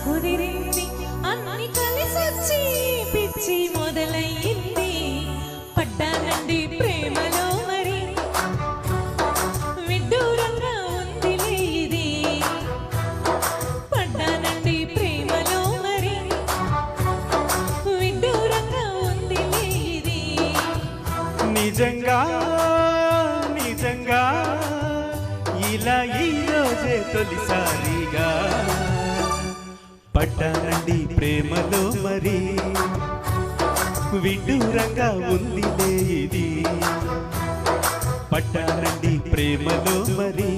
కుదిరింది అన్ని కలిసొచ్చి పిచ్చి మొదలయ్యింది పడ్డానండి ప్రేమలో మరి విడ్డూరంగా ఉందిలే ఇది పడ్డానండి ప్రేమలో మరి విడ్డూరంగా ఉందిలే ఇది నిజంగా నిజంగా ఇలా ఈ రోజే తొలిసారిగా పడ్డానండి ప్రేమలో మరి విడ్డూరంగా ఉందిలే ఇది పడ్డానండి ప్రేమలో మరి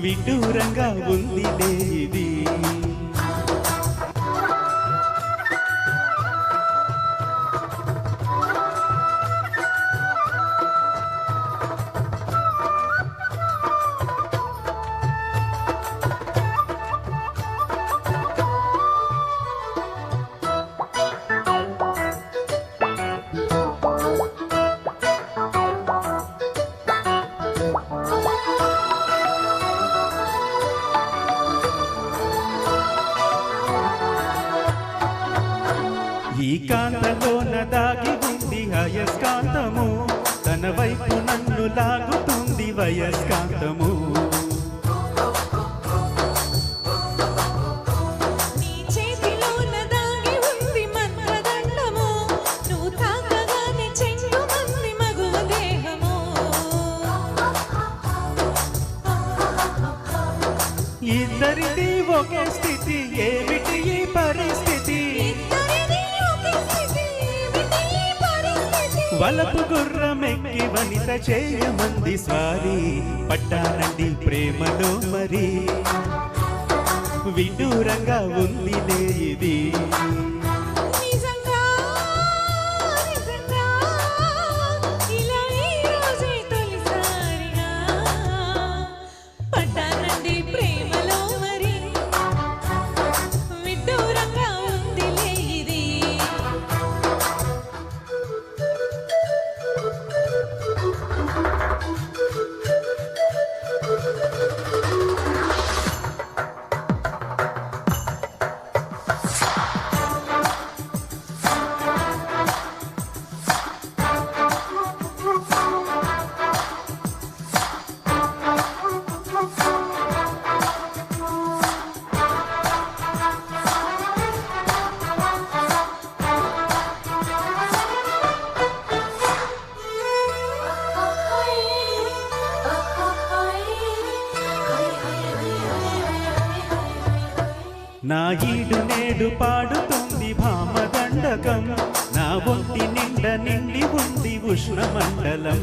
విడ్డూరంగా ఉందిలే ఇది ఈ కాంతలోన దాగి ఉంది అయస్కాంతము తన వైపు నన్ను లాగుతుంది వయస్కాంతము నీ చేతిలోన దాగి ఉంది మంత్రదండము నువ్వు తాకగానే చెంగుమంది మగువ దేహము ఇద్దరిది ఒకే స్థితి ఏమిటి ఈ పరిస్థితి వలపు గుర్రమెక్కి వనిత చేయమంది స్వారీ పట్టానండి ప్రేమలో మరి విడ్డూరంగా ఉందిలే ఇది నా ఈడు నేడు పాడుతుంది భామదండకం నా ఒంటి నిండ నిండి ఉంది ఉష్ణమండలం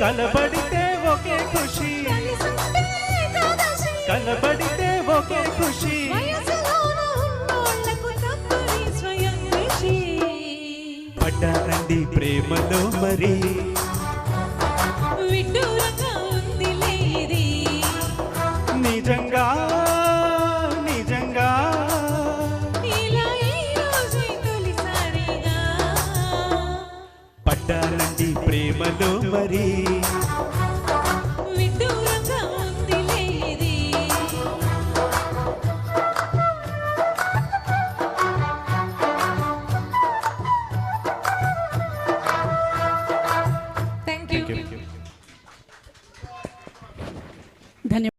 కలబడితే ఒకే ఖుషి కలబడితే ఒకే ఖుషి పడ్డానండి ప్రేమలో మరి విడ్డూరంగా ఉందిలే ఇది నిజంగా నిజంగా ఇలా ఈ రోజే తొలిసారిగా పడ్డానండి ప్రేమలో మరి